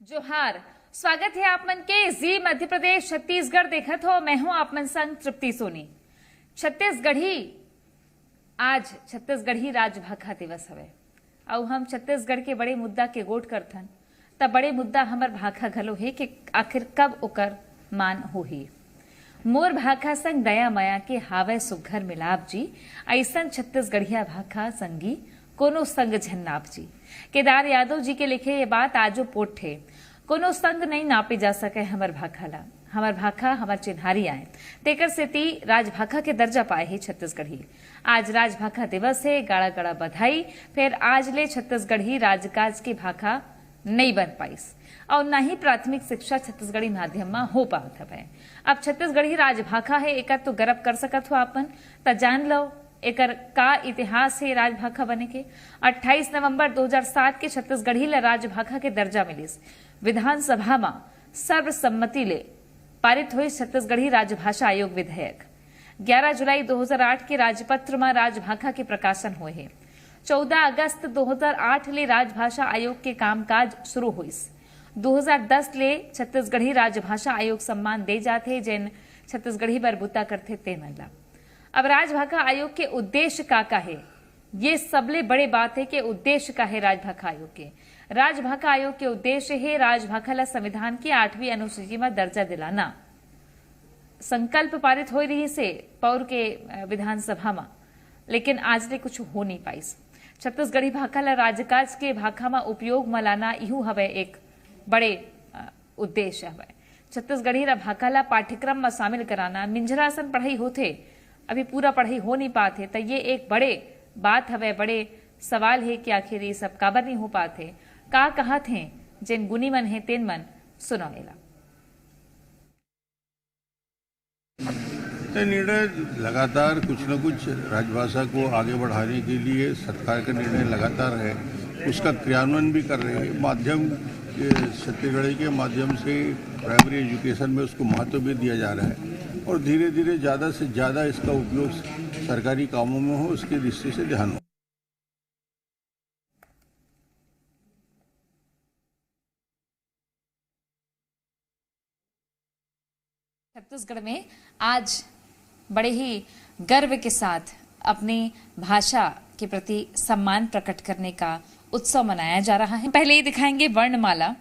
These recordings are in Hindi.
जोहार, स्वागत है आप मन के जी मध्य प्रदेश छत्तीसगढ़ देखत हो। मैं हूं आप मन संग तृप्ति सोनी। छत्तीसगढ़ी आज छत्तीसगढ़ी राजभाषा दिवस हवे और हम छत्तीसगढ़ के बड़े मुद्दा के गोट करथन तब बड़े मुद्दा हमर भाखा घलो है कि आखिर कब ओकर मान होही। मोर भाखा संग दया माया के हावय सुघर मिलाप जी, ऐसन छत्तीसगढ़िया भाखा संगी कोनो संग झन्नाप जी। केदार यादव जी के लिखे ये बात आजो पोट है, कोनो संग नहीं नापे जा सके हमर भाखा ला। हमर भाखा हमर चिन्हारी आए तेकर सेती राजभाखा के दर्जा पाए है छत्तीसगढ़ी। आज राजभाखा दिवस है, गाड़ा गाड़ा बधाई। फिर आज ले छत्तीसगढ़ी राजकाज के भाखा नहीं बन पाइस और न ही प्राथमिक शिक्षा छत्तीसगढ़ी माध्यम में हो पात हवे। अब छत्तीसगढ़ी राजभाखा है, एकर तो गर्व कर सकत हो आपन त जान लो एकर का इतिहास है राजभाखा बने के। 28 नवंबर 2007 के छत्तीसगढ़ी ला राजभाखा के दर्जा मिलिस। विधानसभा में सर्वसम्मति ले पारित हुई छत्तीसगढ़ी राजभाषा आयोग विधेयक। 11 जुलाई 2008 के राजपत्र में राजभाखा के प्रकाशन हुए हैं। 14 अगस्त 2008 ले राजभाषा आयोग के कामकाज शुरू हुई। 2010 ले छत्तीसगढ़ी राजभाषा आयोग सम्मान दे जाते जिन छत्तीसगढ़ी बरबुता करते ते मन ला। अब राजभाषा आयोग के उद्देश्य का है, ये सबले बड़े बात है कि उद्देश्य का है राजभाषा आयोग के। राजभाषा आयोग के उद्देश्य है राजभाषा ला संविधान की 8वीं अनुसूची में दर्जा दिलाना। संकल्प पारित हो रही से पौर के विधानसभा में, लेकिन आज ले कुछ हो नहीं पाई। छत्तीसगढ़ी भाषा ला राजकाज के भाषा में उपयोग में लाना इहू हवे एक बड़े उद्देश्य हवे। छत्तीसगढ़ी ला भाषा ला पाठ्यक्रम में शामिल कराना। मिंजरासन पढ़ाई होते अभी पूरा पढ़ाई हो नहीं पाते तो ये एक बड़े बात हवे, बड़े सवाल है कि आखिर ये सब काबर नहीं हो पाते। का कहा थे जिन गुनी मन है तेन मन सुनाएला। निर्णय लगातार कुछ न कुछ राजभाषा को आगे बढ़ाने के लिए सरकार का निर्णय लगातार है, उसका क्रियान्वयन भी कर रहे हैं। माध्यम छत्तीसगढ़ी के माध्यम से प्राइमरी एजुकेशन में उसको महत्व भी दिया जा रहा है और धीरे धीरे ज़्यादा से ज़्यादा इसका उपयोग सरकारी कामों में हो, उसकी दृष्टि से ध्यान हो। छत्तीसगढ़ में आज बड़े ही गर्व के साथ अपनी भाषा के प्रति सम्मान प्रकट करने का उत्सव मनाया जा रहा है। पहले ही दिखाएंगे वर्णमाला।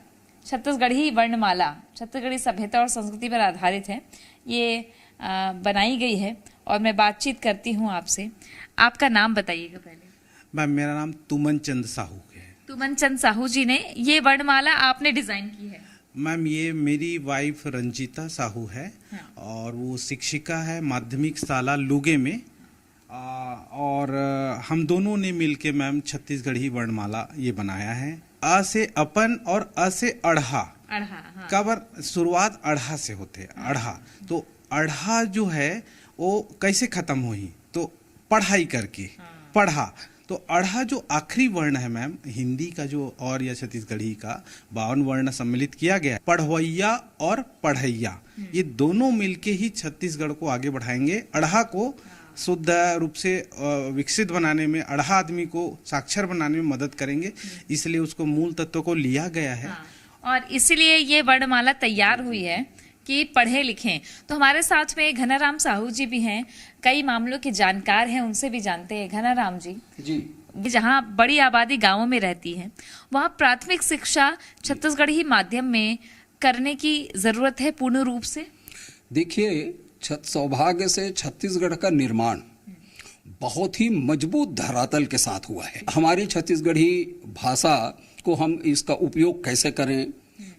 छत्तीसगढ़ी वर्णमाला छत्तीसगढ़ी सभ्यता और संस्कृति पर आधारित है। ये बनाई गई है और मैं बातचीत करती हूँ आपसे। आपका नाम बताइएगा पहले। मैम मेरा नाम तुमन चंद साहू है। तुमन चंद साहू जी ने ये वर्णमाला आपने डिजाइन की है? मैम ये मेरी वाइफ रंजीता साहू है। हाँ। और वो शिक्षिका है माध्यमिक शाला लुगे में। और हम दोनों ने मिलके मैम छत्तीसगढ़ी वर्णमाला ये बनाया है। अ से अपन और अ से अढ़ा। हाँ। कबर शुरुआत अढ़ा से होते हैं। अढ़ा तो अढ़ा जो है वो कैसे खत्म हुई तो पढ़ाई करके। पढ़ा तो अढ़ा जो आखिरी वर्ण है मैम हिंदी का जो और या छत्तीसगढ़ी का 52 वर्ण सम्मिलित किया गया है। पढ़वैया और पढ़ैया ये दोनों मिलके ही छत्तीसगढ़ को आगे बढ़ाएंगे। अढ़ा को शुद्ध रूप से विकसित बनाने में, अढ़ा आदमी को साक्षर बनाने में मदद करेंगे, इसलिए उसको मूल तत्व को लिया गया है। और इसीलिए ये वर्णमाला तैयार हुई है कि पढ़े लिखें। तो हमारे साथ में घनाराम साहू जी भी हैं, कई मामलों के जानकार हैं, उनसे भी जानते हैं। घनाराम जी जहाँ बड़ी आबादी गांवों में रहती है वहाँ प्राथमिक शिक्षा छत्तीसगढ़ी माध्यम में करने की जरूरत है पूर्ण रूप से। देखिए सौभाग्य से छत्तीसगढ़ का निर्माण बहुत ही मजबूत धरातल के साथ हुआ है। हमारी छत्तीसगढ़ी भाषा को हम इसका उपयोग कैसे करें,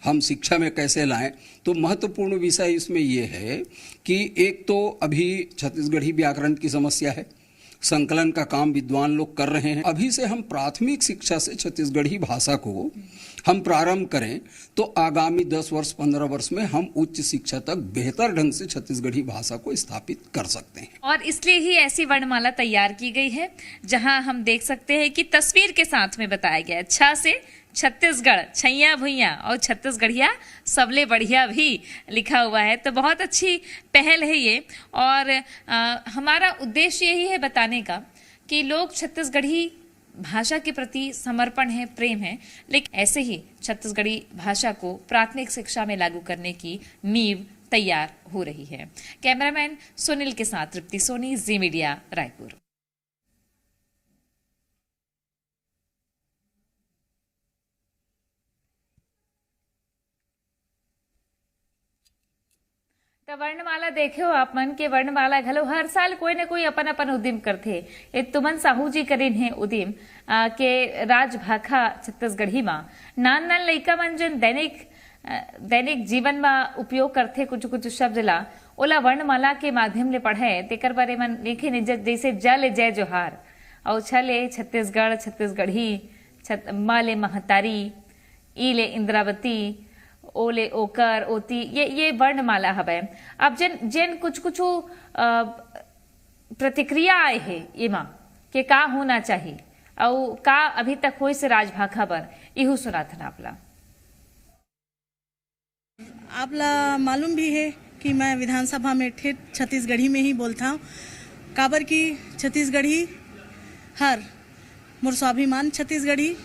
हम शिक्षा में कैसे लाएं, तो महत्वपूर्ण विषय इसमें ये है कि एक तो अभी छत्तीसगढ़ी व्याकरण की समस्या है, संकलन का काम विद्वान लोग कर रहे हैं। अभी से हम प्राथमिक शिक्षा से छत्तीसगढ़ी भाषा को हम प्रारंभ करें तो आगामी 10 वर्ष 15 वर्ष में हम उच्च शिक्षा तक बेहतर ढंग से छत्तीसगढ़ी भाषा को स्थापित कर सकते हैं। और इसलिए ही ऐसी वर्णमाला तैयार की गई है जहां हम देख सकते हैं कि तस्वीर के साथ में बताया गया है। 6 से छत्तीसगढ़, छैया भुइया और छत्तीसगढ़िया सबले बढ़िया भी लिखा हुआ है। तो बहुत अच्छी पहल है ये। और हमारा उद्देश्य यही है बताने का कि लोग छत्तीसगढ़ी भाषा के प्रति समर्पण है, प्रेम है। लेकिन ऐसे ही छत्तीसगढ़ी भाषा को प्राथमिक शिक्षा में लागू करने की नींव तैयार हो रही है। कैमरामैन सुनील के साथ तृप्ति सोनी, जी मीडिया, रायपुर। तो वर्णमाला देखो आप मन के वर्णमाला घलो हर साल कोई न कोई अपन अपन उद्यम करथे। ये तुमन साहू जी करीन है उद्यम के राजभाखा छत्तीसगढ़ी मा नान नान लइका मन जन दैनिक जीवन में उपयोग करथे कुछ कुछ शब्द ला ओला वर्णमाला के माध्यम ले पढ़े तेकर बारे मन लिखे निज जैसे जल जय जोहार और छले छत्तीसगढ़ छत्तीसगढ़ी माले महतारी ई ले इंद्रावती ओले ओकर ओती ये वर्णमाला हवे। अब जिन कुछ प्रतिक्रिया आए है एमा के का होना चाहिए और का अभी तक होई से राजभाखा बर इहू सुनाथन आपला मालूम भी है कि मैं विधानसभा में ठेठ छत्तीसगढ़ी में ही बोलता हूँ। काबर की छत्तीसगढ़ी हर मोर स्वाभिमान छत्तीसगढ़ी,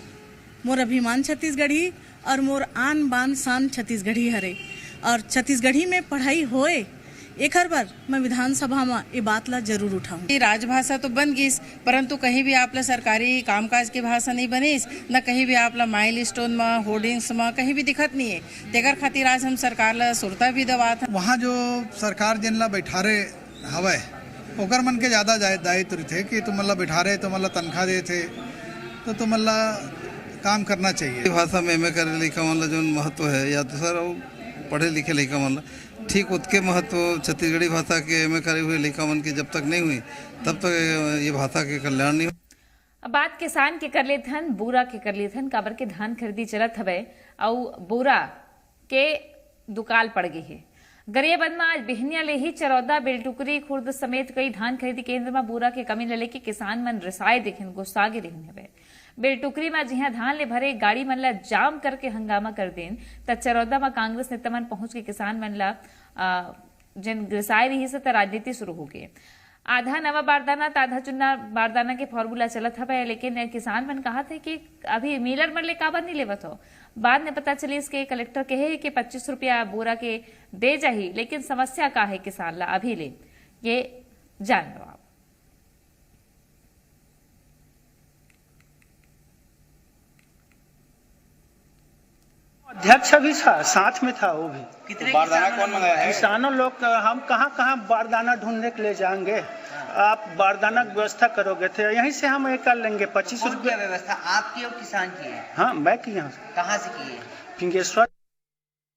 मोर अभिमान छत्तीसगढ़ी और मोर आन बान शान छत्तीसगढ़ी हरे। और छत्तीसगढ़ी में पढ़ाई होए एकर बार मैं विधानसभा में ये बात ला जरूर उठाऊं। राजभाषा तो बन गईस, परंतु कहीं भी आपला सरकारी कामकाज की भाषा नहीं बनीस, न कहीं भी आपला माइल स्टोन में होर्डिंग्स में कहीं भी दिखत नहीं है। तेकर खातिर आज हम सरकार ला सुरता भी दवात। वहाँ जो सरकार जिन ला बैठारे हवे ओकर मन के ज्यादा दायित्व रहे कि तुम ला बैठारे तुम ला तनख्वाह दे थे तो तुम ला काम करना चाहिए। भाषा में एमए करे लिखा मन ला जो महत्व है या तो सर पढ़े लिखे लिखा मन ला ठीक उतके महत्व छत्तीसगढ़ी भाषा के एमए करे हुए लिखा मन की जब तक नहीं हुई तब तक ये भाषा के कल्याण नहीं। अब बात किसान के कर लेथन, बोरा के कर लेथन, काबर के धान खरीदी चलत हवे और बोरा के दुकाल पड़ गई है। गरियाबंद में आज बिहनिया ले ही चरौदा, बेलटुकरी, खुर्द समेत कई धान खरीदी केंद्र में बोरा के कमी ले के किसान मन रसाए दिखन गुस्सागे दिखन हवे। बेलटुकरी में जिहा धान ले भरे गाड़ी मन ला जाम करके हंगामा कर देन त चरौदा में कांग्रेस नेता मन पहुंच के किसान मन ला जिन रसाए रही से त राजनीति शुरू हो गई। आधा नवा बारदाना त आधा चुन्ना बारदाना के फॉर्मूला चलत हवे, लेकिन किसान मन कहा थे कि अभी मिलर मन ले काबर नहीं लेवत हो। बाद में पता चली इसके कलेक्टर कहे कि 25 रुपया बोरा के दे जाही, लेकिन समस्या का है किसान ला अभी ले ये जान लो आप। अध्यक्ष भी था, साथ में था वो भी। कितने बारदाना कौन मंगाया है? किसानों लोग हम कहाँ बारदाना ढूंढने के लिए जाएंगे। आप बारदाना की व्यवस्था करोगे थे, यहीं से हम एक कर लेंगे। 25 रुपये व्यवस्था आपकी और किसान की है? हाँ, मैं की यहाँ से। कहाँ से की है? फिंगेश्वर।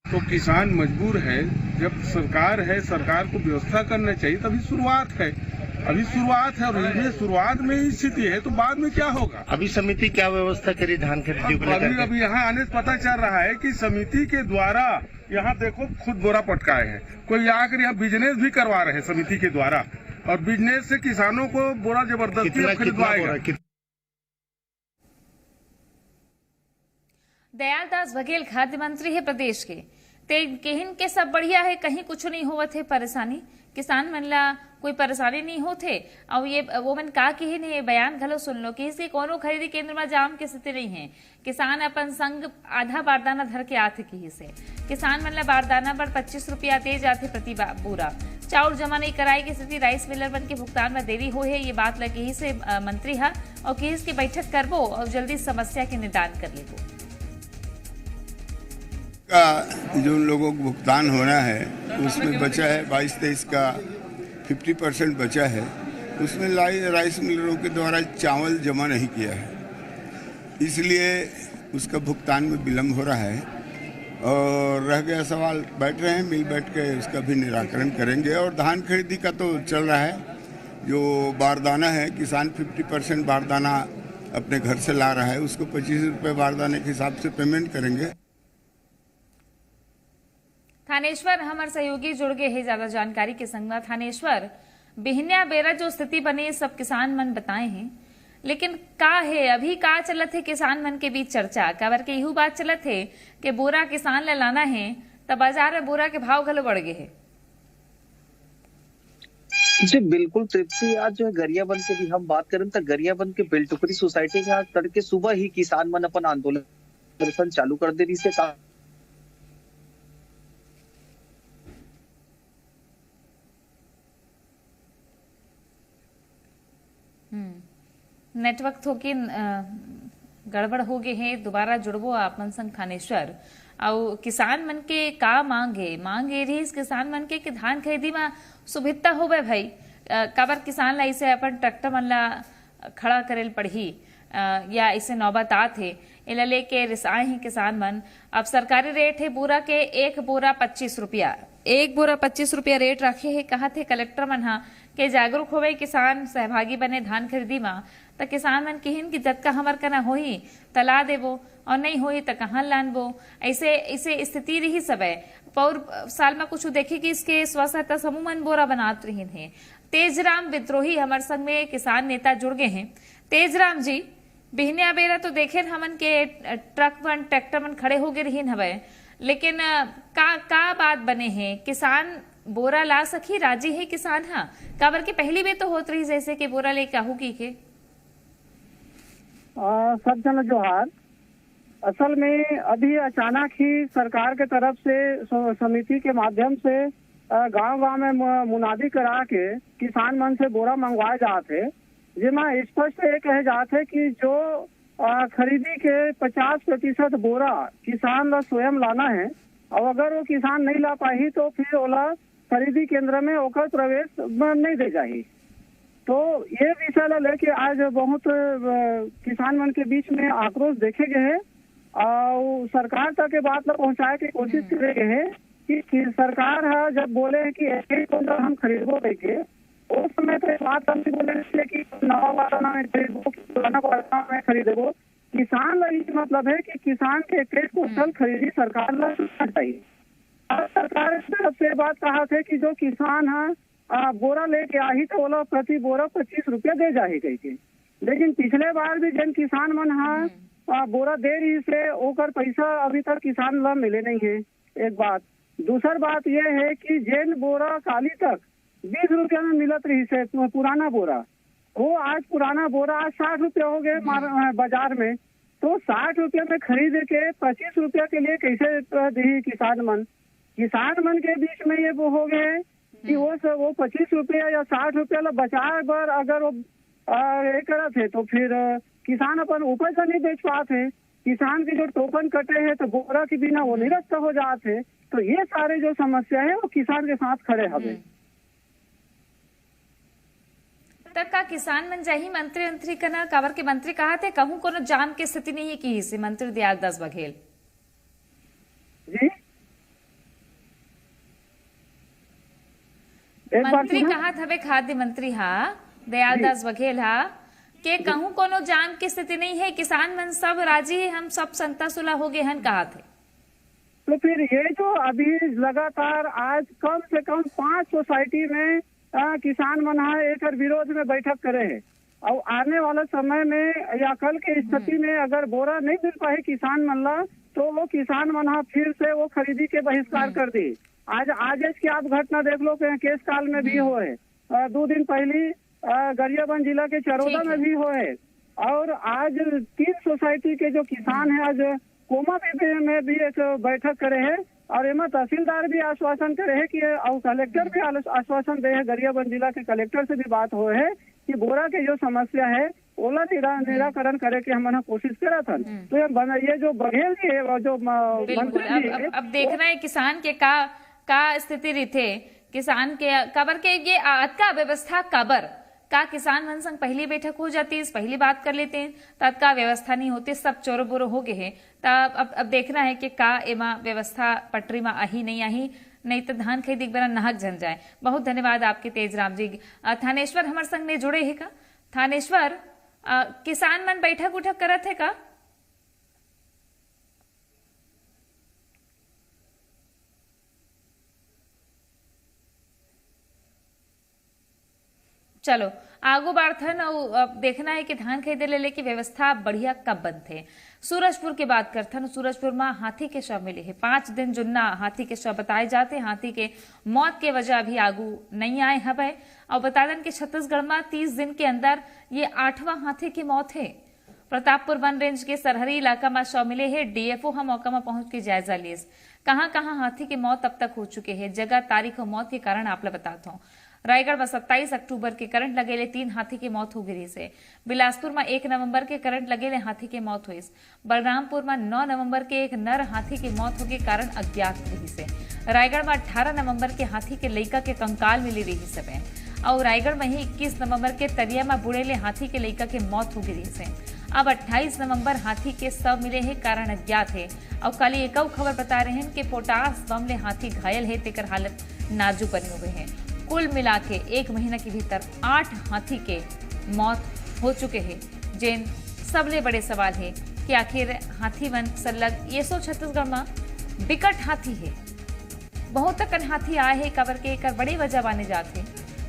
तो किसान मजबूर है, जब सरकार है, सरकार को व्यवस्था करना चाहिए। तभी शुरुआत है, अभी शुरुआत है और इसमें शुरुआत में ही स्थिति है तो बाद में क्या होगा। अभी समिति क्या व्यवस्था करी धान खरीदी को लेकर? अभी यहाँ आने से पता चल रहा है कि समिति के द्वारा यहाँ देखो खुद बोरा पटकाए हैं, कोई आकर यहाँ बिजनेस भी करवा रहे हैं समिति के द्वारा, और बिजनेस से किसानों को बोरा जबरदस्ती खरीदवाएगा। दयाल दास बघेल खाद्य मंत्री है प्रदेश के, केहिन के सब बढ़िया है, कहीं कुछ नहीं हुआ थे परेशानी, किसान मन ला कोई परेशानी नहीं होते। और ये वो मन का केहिन है बयान घलो सुन लो कि इसके कोनो खरीदी केंद्र में जाम के स्थिति नहीं है। किसान अपन संग आधा बारदाना धर के आते की से किसान मन ला बारदाना पर 25 रुपया दे जाते प्रति बोरा। चाउर जमा नहीं कराई की स्थिति राइस मिलर बन के भुगतान में देरी हो है। ये बात लगे ही से मंत्री है और केस की बैठक करबो और जल्दी समस्या के निदान कर लेबो। जो लोगों को भुगतान होना है उसमें बचा है 22-23 का 50% बचा है, उसमें राइस मिलरों के द्वारा चावल जमा नहीं किया है, इसलिए उसका भुगतान में विलम्ब हो रहा है। और रह गया सवाल, बैठ रहे हैं मिल बैठ के उसका भी निराकरण करेंगे। और धान खरीदी का तो चल रहा है, जो बारदाना है किसान 50% बारदाना अपने घर से ला रहा है, उसको 25 रुपये बारदाने के हिसाब से पेमेंट करेंगे। थानेश्वर हमारे सहयोगी जुड़ गए हैं ज्यादा जानकारी के संग में। थानेश्वर, बिहनिया बेरा जो स्थिति बने सब किसान मन बताए हैं, लेकिन का है अभी का चलत है किसान मन के बीच चर्चा काबर के यू बात चलत है कि बोरा किसान ला लाना है तब बाजार में बोरा के भाव घलो बढ़ गए है। जी बिल्कुल तृप्ति, आज जो है गरियाबंद के भी हम बात करें तो गरियाबंद के बेलटुकरी सोसाइटी के आज तड़के सुबह ही किसान मन अपन आंदोलन प्रदर्शन चालू कर दे रही से नेटवर्क थोकी गड़बड़ हो गए हैं। दोबारा जुड़बो आप मन संग थानेश्वर और किसान मन के का मांग रही इस किसान मन के कि धान खरीदी में सुविधा होवे भाई। काबर किसान ला इसे अपन ट्रैक्टर मन ला खड़ा करेल पड़ही या इसे नौबत आत है इला लेके रिसाए हैं किसान मन। अब सरकारी रेट है बोरा के 1 बोरा 25 रुपया, 1 बोरा 25 रुपया रेट रखे है। कहा थे कलेक्टर मन हा के जागरूक होवे किसान सहभागी बने धान खरीदी में तो किसान मन कहिन कि जतका हमर कना होही तला देबो और नहीं होही तो कहाँ लानबो। ऐसे ऐसे स्थिति रही सब है। पौर साल में कुछ देखे कि इसके स्व सहायता समूह मन बोरा बनात रही है। तेजराम विद्रोही हमार संग में किसान नेता जुड़ गए हैं। तेजराम जी बिहनिया बेरा तो देखे हमन के ट्रक मन ट्रैक्टर मन खड़े हो गए रही हवे, लेकिन का बात बने हैं किसान बोरा ला सकी राजी है किसान। हाँ काबर की पहली भी तो होत रही जैसे कि बोरा ले कहू की के सब जन जोहार। असल में अभी अचानक ही सरकार के तरफ से समिति के माध्यम से गांव-गांव में मुनादी करा के किसान मन से बोरा मंगवाए जाते, जिसमें स्पष्ट ये कहे जाते कि जो खरीदी के 50% बोरा किसान ला स्वयं लाना है और अगर वो किसान नहीं ला पाही तो फिर ओला खरीदी केंद्र में ओकर प्रवेश नहीं दे जाही। तो ये विषय ला लेके आज बहुत किसान मन के बीच में आक्रोश देखे गए हैं और सरकार तक के बात ला पहुंचाए के कोशिश करे गए हैं कि सरकार है जब बोले है कि एक क्विंटल हम खरीदबो देके उस समय पे बात हम बोले थे कि नवा वाला में खरीदबो पुराना वाला में खरीदबो। किसान ला ये मतलब है कि किसान के एक क्विंटल खरीदी सरकार ला चाहिए। सरकार की तरफ से बात कहा थे कि जो किसान है बोरा लेके आई तो बोला प्रति बोरा 25 रुपया दे जाही कही के, लेकिन पिछले बार भी जन किसान मन हा बोरा दे रही से ओकर पैसा अभी तक किसान ला मिले नहीं है। एक बात। दूसर बात यह है कि जैन बोरा काली तक 20 रुपया में मिलत रही से पुराना बोरा, वो आज पुराना बोरा आज 60 रुपया हो गए बाजार में। तो 60 रुपया में खरीद के 25 रुपया के लिए कैसे दी किसान मन के बीच में ये वो हो गए कि वो 25 रुपया या 60 रुपया ला बचाए बर अगर वो करत है तो फिर किसान अपन उपज नहीं बेच पाते। किसान की जो टोकन कटे हैं तो बोरा के बिना वो निरस्त हो जाते। तो ये सारे जो समस्या है वो किसान के साथ खड़े हवे। तक का किसान मन जाही मंत्री कना काबर के मंत्री कहा थे कहूं कोनो जाम के स्थिति नहीं है कि से मंत्री दयालदास बघेल जी मंत्री कहा था खाद्य मंत्री दयालदास बघेल के कहूं कोनो जाम की स्थिति नहीं है, किसान मन सब राजी है, हम सब संता सुलह हो गए हन कहा थे। तो फिर ये जो अभी लगातार आज कम से कम 5 सोसाइटी में किसान मन एक विरोध में बैठक करे है और आने वाले समय में या कल के स्थिति में अगर बोरा नहीं मिल पाए किसान मन ला तो वो किसान मन फिर से वो खरीदी के बहिष्कार कर दी। आज की आप घटना देख लो केस काल में भी हो है, 2 दिन पहले गरियाबंद जिला के चरोदा में भी हो है और आज 3 सोसाइटी के जो किसान है आज कोमा में भी एक बैठक करे है और एमा तहसीलदार भी आश्वासन करे है कि और कलेक्टर भी आश्वासन दे है। गरियाबंद जिला के कलेक्टर से भी बात हो है कि बोरा के जो समस्या है ओला निराकरण करे के हम कोशिश करा था। तो ये जो बघेल जी है जो मंत्री जी अब देखना है किसान के का स्थिति रही थे किसान के कबर के ये आज का व्यवस्था कबर का किसान मन संग पहली बैठक हो जाती है, पहली बात कर लेते हैं तब का व्यवस्था नहीं होती, सब चोरो बोरो हो गए हैं। तब अब देखना है कि का एमा व्यवस्था पटरी में आही नहीं तो धान खरीदी एक बार नाहक जन जाए। बहुत धन्यवाद आपके तेजराम जी। थानेश्वर हमारे संग में जुड़े है का थानेश्वर किसान मन बैठक उठक करत है का? चलो आगू बार्थन और अब देखना है कि धान खरीदे ले की व्यवस्था बढ़िया कब बनते। सूरजपुर की बात करथन, सूरजपुर में हाथी के शव मिले हैं। 5 दिन जुन्ना हाथी के शव बताए जाते। हाथी के मौत के वजह अभी आगू नहीं आए हवे। और बता दें कि छत्तीसगढ़ में 30 दिन के अंदर ये 8वां हाथी की मौत है। प्रतापपुर वन रेंज के सरहरी इलाका में शव मिले हैं। डीएफओ हम मौका में पहुंच के जायजा लिए कहां कहां हाथी की मौत अब तक हो चुके हैं, जगह तारीख और मौत के कारण आप लोग बताता हूं। रायगढ़ में 27 अक्टूबर के करंट लगेले 3 हाथी की मौत हो गई से। बिलासपुर में 1 नवंबर के करंट लगेले हाथी की मौत हुई। बलरामपुर में 9 नवंबर के एक नर हाथी की मौत हो के कारण अज्ञात रही से। रायगढ़ में 18 नवंबर के हाथी के लइका के कंकाल मिली रही से। और रायगढ़ में ही 21 नवंबर के तरिया में बुड़ेले हाथी के लइका के मौत हो गई से। अब 28 नवंबर हाथी के शव मिले हैं, कारण अज्ञात है। और कल एक खबर बता रहे हैं कि पोटास बम ले हाथी घायल है, तेकर हालत नाजुक बनी हुए हैं। कुल मिला के 1 महीना के भीतर 8 हाथी के मौत हो चुके हैं। जिन सबले बड़े सवाल है कि आखिर हाथी वन सलग ये सो छत्तीसगढ़ में बिकट हाथी है। बहुत तक हाथी आए है कबर के एक बड़ी वजह माने जाते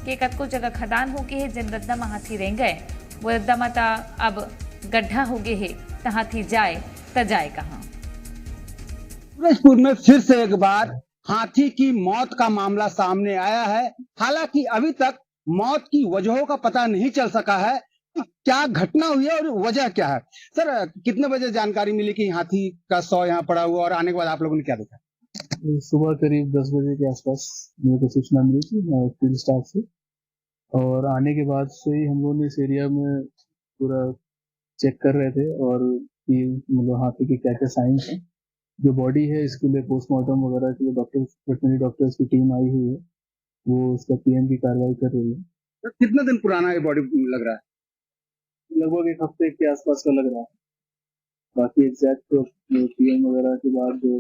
कि कतको जगह खदान हो गए है। जिन रद्दा में हाथी रह गए वो रद्दा में अब गड्ढा हो गए है, तो हाथी जाए तो जाए कहाँ। सूरजपुर में फिर से एक बार हाथी की मौत का मामला सामने आया है। हालांकि अभी तक मौत की वजहों का पता नहीं चल सका है कि क्या घटना हुई है और वजह क्या है। सर, कितने बजे जानकारी मिली कि हाथी का शव यहाँ पड़ा हुआ और आने के बाद आप लोगों ने क्या देखा? सुबह करीब 10 बजे के आसपास मेरे को सूचना मिली थी फील्ड स्टाफ से, और आने के बाद से ही हम लोग ने इस एरिया में पूरा चेक कर रहे थे और कि मतलब हाथी के क्या क्या साइंस हैं। जो बॉडी है इसके लिए पोस्टमार्टम वगैरह के लिए वेटरनरी डॉक्टर्स की टीम आई हुई है, वो उसका पीएम की कार्रवाई कर रही है। तो कितने दिन पुराना ये बॉडी लग रहा है? लगभग 1 हफ्ते के आसपास का लग रहा है। बाकी एग्जैक्ट तो पीएम वगैरह के बाद जो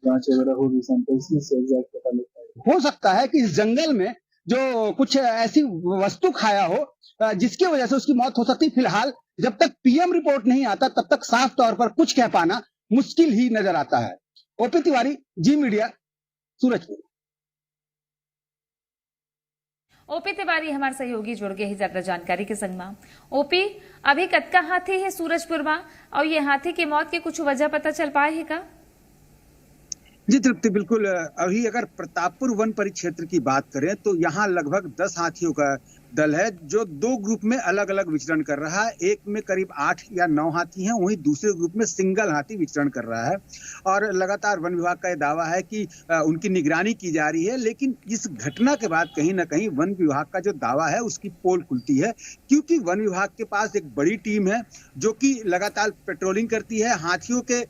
जांच वगैरह होगी सैंपल्स में से एग्जैक्ट पता लगता है। हो सकता है कि इस जंगल में जो कुछ ऐसी वस्तु खाया हो जिसकी वजह से उसकी मौत हो सकती। फिलहाल जब तक पीएम रिपोर्ट नहीं आता तब तक साफ तौर पर कुछ कह पाना मुश्किल ही नजर आता है। ओपी तिवारी, जी मीडिया, सूरजपुर। ओपी तिवारी हमारे सहयोगी जुड़ गए हैं ज्यादा जानकारी के संग में। ओपी, अभी कतका हाथी है सूरजपुर में और ये हाथी की मौत की कुछ वजह पता चल पाए है का? जी तृप्ति, बिल्कुल। अभी अगर प्रतापपुर वन परिक्षेत्र की बात करें तो यहाँ लगभग 10 हाथियों का दल है जो 2 ग्रुप में अलग अलग विचरण कर रहा है। एक में करीब 8 या 9 हाथी हैं, वहीं दूसरे ग्रुप में सिंगल हाथी विचरण कर रहा है। और लगातार वन विभाग का यह दावा है कि उनकी निगरानी की जा रही है। लेकिन इस घटना के बाद कहीं ना कहीं वन विभाग का जो दावा है उसकी पोल खुलती है, क्योंकि वन विभाग के पास एक बड़ी टीम है जो कि लगातार पेट्रोलिंग करती है, हाथियों के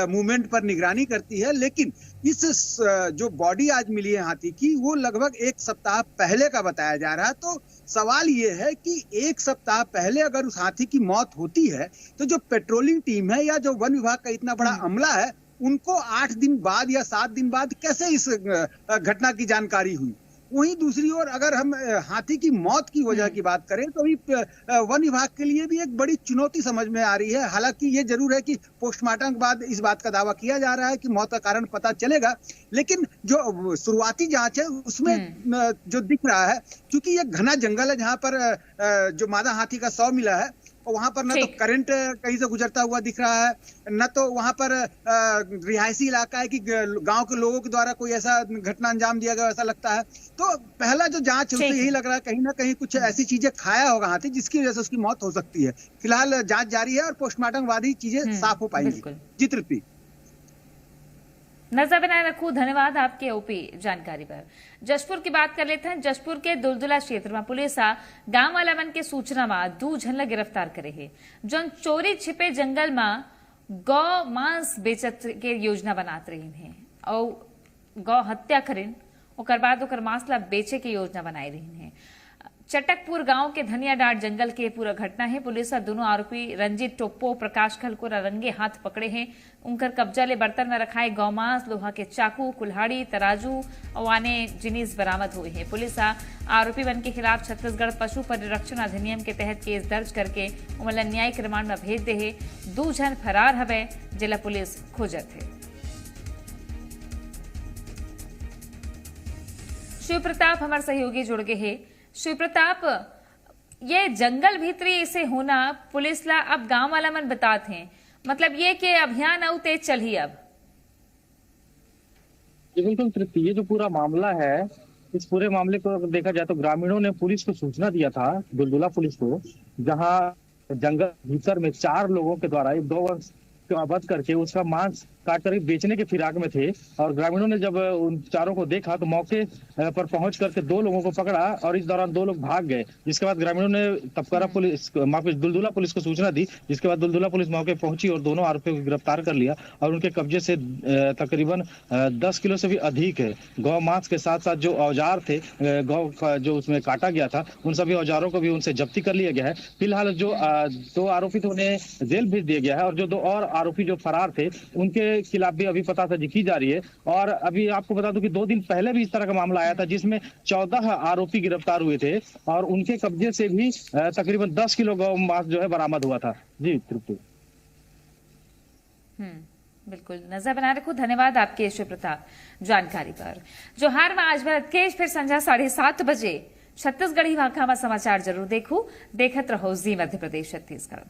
मूवमेंट पर निगरानी करती है। लेकिन इस जो बॉडी आज मिली है हाथी की, वो लगभग 1 सप्ताह पहले का बताया जा रहा है। तो सवाल ये है कि 1 सप्ताह पहले अगर उस हाथी की मौत होती है तो जो पेट्रोलिंग टीम है या जो वन विभाग का इतना बड़ा अमला है, उनको 8 दिन बाद या 7 दिन बाद कैसे इस घटना की जानकारी हुई। वहीं दूसरी ओर अगर हम हाथी की मौत की वजह की बात करें तो वन विभाग के लिए भी एक बड़ी चुनौती समझ में आ रही है। हालांकि ये जरूर है कि पोस्टमार्टम के बाद इस बात का दावा किया जा रहा है कि मौत का कारण पता चलेगा, लेकिन जो शुरुआती जांच है उसमें जो दिख रहा है, क्योंकि ये घना जंगल है जहां पर जो मादा हाथी का शव मिला है, और वहां पर न तो करंट कहीं से गुजरता हुआ दिख रहा है, न तो वहां पर रिहायशी इलाका है कि गांव के लोगों के द्वारा कोई ऐसा घटना अंजाम दिया गया ऐसा लगता है। तो पहला जो जांच है उससे यही लग रहा है कहीं ना कहीं कुछ ऐसी चीजें खाया होगा हाथी जिसकी वजह से उसकी मौत हो सकती है। फिलहाल जांच जारी है और पोस्टमार्टम बाद ही चीजें साफ हो पाएंगी। जी तृप्ति, नजर बनाए रखू। धन्यवाद आपके ओपी जानकारी पर। जशपुर की बात कर लेते हैं। जशपुर के दुलदुला क्षेत्र में पुलिस गांव वाला मन के सूचना में 2 झन गिरफ्तार करे है जो चोरी छिपे जंगल में गौ मांस बेचत के योजना बनात रही है और गौ हत्या करें और बाद ओकर मांस ला बेचे के योजना बनाई रही है। चटकपुर गांव के धनिया डाट जंगल के पूरा घटना है। पुलिस दोनों आरोपी रंजीत टोप्पो प्रकाश खल को रंगे हाथ पकड़े हैं। उनकर कब्जा ले बर्तन में रखाए गौमांस, लोहा के चाकू, कुल्हाड़ी, तराजू और अन्य जिनिस बरामद हुए हैं। पुलिस आरोपी वन के खिलाफ छत्तीसगढ़ पशु परिरक्षण अधिनियम के तहत केस दर्ज करके उमला न्यायिक रिमांड में भेज दे है। 2 जन फरार हवे जिला पुलिस खोजत है। शिव प्रताप हमारे सहयोगी जुड़ गए हैं। शिव प्रताप, ये जंगल भीतरी इसे होना पुलिस ला अब गांव वाला मन बताते हैं, मतलब ये कि अभियान और तेज चल ही अब। जी बिल्कुल तृप्ति, ये जो पूरा मामला है, इस पूरे मामले को अगर देखा जाए तो ग्रामीणों ने पुलिस को सूचना दिया था, दुलदुला पुलिस को, जहां जंगल भीतर में 4 लोगों के द्वारा 2 वर्ष को वध करके उसका मांस काट कर बेचने के फिराक में थे। और ग्रामीणों ने जब उन चारों को देखा तो मौके पर पहुंच करके 2 लोगों को पकड़ा और इस दौरान 2 लोग भाग गए। जिसके बाद ग्रामीणों ने तपकरा पुलिस दुलदुला पुलिस को सूचना दी, जिसके बाद दुलदुला पुलिस मौके पहुंची और दोनों आरोपियों को गिरफ्तार कर लिया और उनके कब्जे से तकरीबन 10 किलो से भी अधिक है गौ मांस के साथ साथ जो औजार थे गौ का जो उसमें काटा गया था, उन सभी औजारों को भी उनसे जब्ती कर लिया गया है। फिलहाल जो 2 आरोपी थे उन्हें जेल भेज दिया गया है और जो 2 और आरोपी जो फरार थे उनके खिलाफ भी अभी पतासाजी की जा रही है। और अभी आपको बता दूं कि 2 दिन पहले भी इस तरह का मामला आया था जिसमें 14 आरोपी गिरफ्तार हुए थे और उनके कब्जे से भी तकरीबन 10 किलो गौ मांस जो है बरामद हुआ था। जी तृप्ति। बिल्कुल, नजर बना रखो। धन्यवाद आपके शिव प्रताप जानकारी पर। जोहार में आज भारत के फिर संध्या 7:30 बजे छत्तीसगढ़ी भाखा में समाचार जरूर देखो। देखत रहो जी मध्य प्रदेश छत्तीसगढ़।